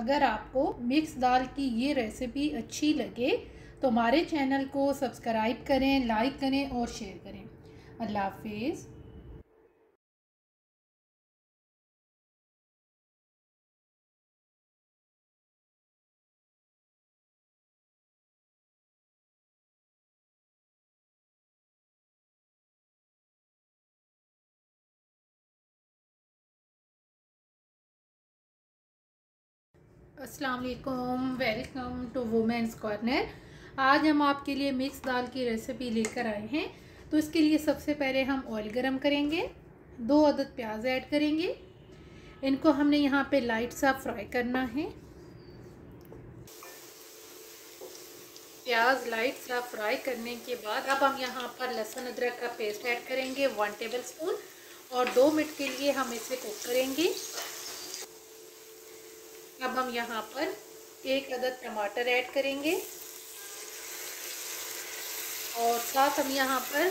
अगर आपको मिक्स दाल की ये रेसिपी अच्छी लगे तो हमारे चैनल को सब्सक्राइब करें, लाइक करें और शेयर करें। अल्लाह हाफिज़। अस्सलाम वालेकुम, वेलकम टू वुमेन्स कॉर्नर। आज हम आपके लिए मिक्स दाल की रेसिपी लेकर आए हैं। तो इसके लिए सबसे पहले हम ऑयल गरम करेंगे, 2 अदद प्याज ऐड करेंगे। इनको हमने यहाँ पे लाइट सा फ्राई करना है। प्याज लाइट सा फ्राई करने के बाद अब हम यहाँ पर लहसुन अदरक का पेस्ट ऐड करेंगे 1 टेबल स्पून, और 2 मिनट के लिए हम इसे कुक करेंगे। अब हम यहाँ पर 1 अदद टमाटर ऐड करेंगे और साथ हम यहाँ पर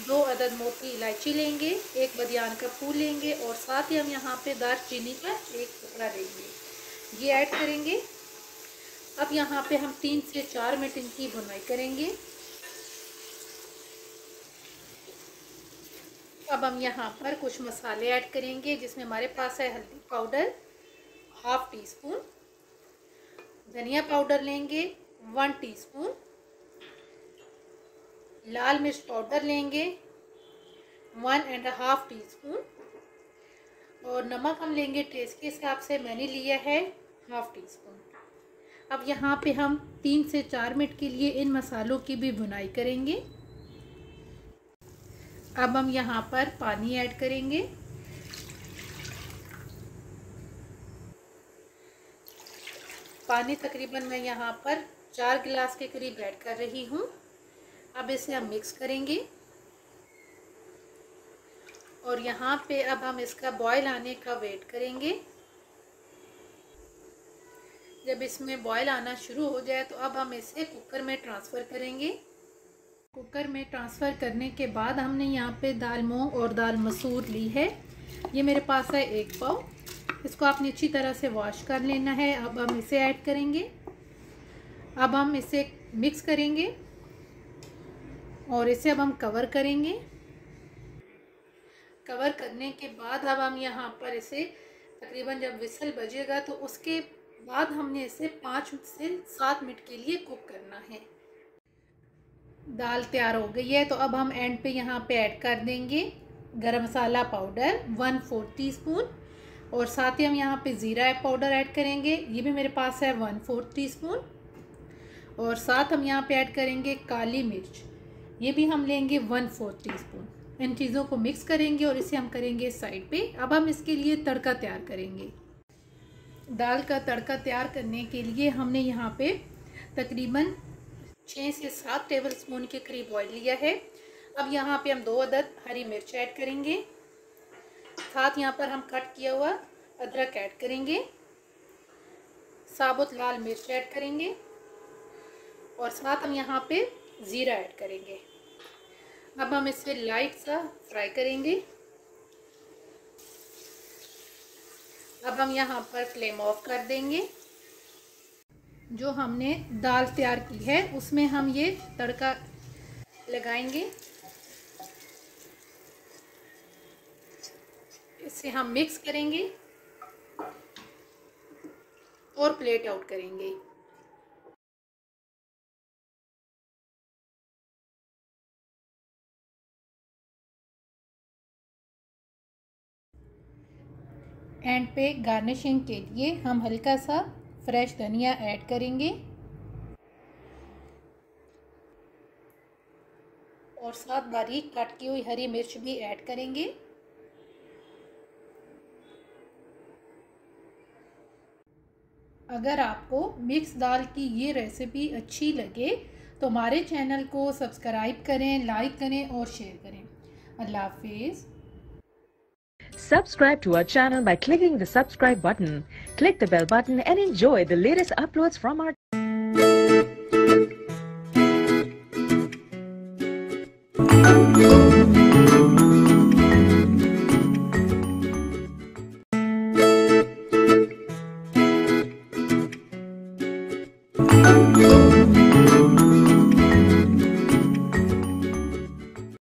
2 अदद मोटी इलायची लेंगे, 1 बदियान का फूल लेंगे और साथ ही हम यहाँ पे दालचीनी का 1 टुकड़ा लेंगे, ये ऐड करेंगे। अब यहाँ पे हम 3 से 4 मिनट इनकी भुनाई करेंगे। अब हम यहाँ पर कुछ मसाले ऐड करेंगे, जिसमें हमारे पास है हल्दी पाउडर 1/2 टीस्पून, धनिया पाउडर लेंगे 1 टीस्पून, लाल मिर्च पाउडर लेंगे 1.5 टीस्पून और नमक हम लेंगे टेस्ट के हिसाब से, मैंने लिया है 1/2 टीस्पून। अब यहाँ पे हम 3 से 4 मिनट के लिए इन मसालों की भी भुनाई करेंगे। अब हम यहाँ पर पानी ऐड करेंगे। पानी तकरीबन मैं यहाँ पर 4 गिलास के करीब ऐड कर रही हूँ। अब इसे हम मिक्स करेंगे और यहाँ पे अब हम इसका बॉयल आने का वेट करेंगे। जब इसमें बॉयल आना शुरू हो जाए तो अब हम इसे कुकर में ट्रांसफ़र करेंगे। कुकर में ट्रांसफ़र करने के बाद हमने यहाँ पे दाल मूंग और दाल मसूर ली है। ये मेरे पास है 1 पाव। इसको आपने अच्छी तरह से वॉश कर लेना है। अब हम इसे ऐड करेंगे। अब हम इसे मिक्स करेंगे और इसे अब हम कवर करेंगे। कवर करने के बाद अब हम यहाँ पर इसे तकरीबन जब विसल बजेगा तो उसके बाद हमने इसे 5 से 7 मिनट के लिए कुक करना है। दाल तैयार हो गई है तो अब हम एंड पे यहाँ पे ऐड कर देंगे गरम मसाला पाउडर 1/4 टीस्पून और साथ ही हम यहाँ पे ज़ीरा पाउडर ऐड करेंगे, ये भी मेरे पास है 1/4 टीस्पून और साथ हम यहाँ पे ऐड करेंगे काली मिर्च, ये भी हम लेंगे 1/4 टीस्पून। इन चीज़ों को मिक्स करेंगे और इसे हम करेंगे साइड पे। अब हम इसके लिए तड़का तैयार करेंगे। दाल का तड़का तैयार करने के लिए हमने यहाँ पे तकरीबन 6 से 7 टेबल स्पून के करीब ऑयल लिया है। अब यहाँ पे हम 2 अदद हरी मिर्च ऐड करेंगे, साथ यहाँ पर हम कट किया हुआ अदरक ऐड करेंगे, साबुत लाल मिर्च ऐड करेंगे और साथ हम यहाँ पे ज़ीरा ऐड करेंगे। अब हम इसे लाइट सा फ्राई करेंगे। अब हम यहाँ पर फ्लेम ऑफ कर देंगे। जो हमने दाल तैयार की है उसमें हम ये तड़का लगाएंगे। इसे हम मिक्स करेंगे और प्लेट आउट करेंगे। एंड पे गार्निशिंग के लिए हम हल्का सा फ्रेश धनिया ऐड करेंगे और साथ बारीक कट की हुई हरी मिर्च भी ऐड करेंगे। अगर आपको मिक्स दाल की ये रेसिपी अच्छी लगे तो हमारे चैनल को सब्सक्राइब करें, लाइक करें और शेयर करें। अल्लाह हाफिज़। Subscribe to our channel by clicking the subscribe button. Click the bell button and enjoy the latest uploads from our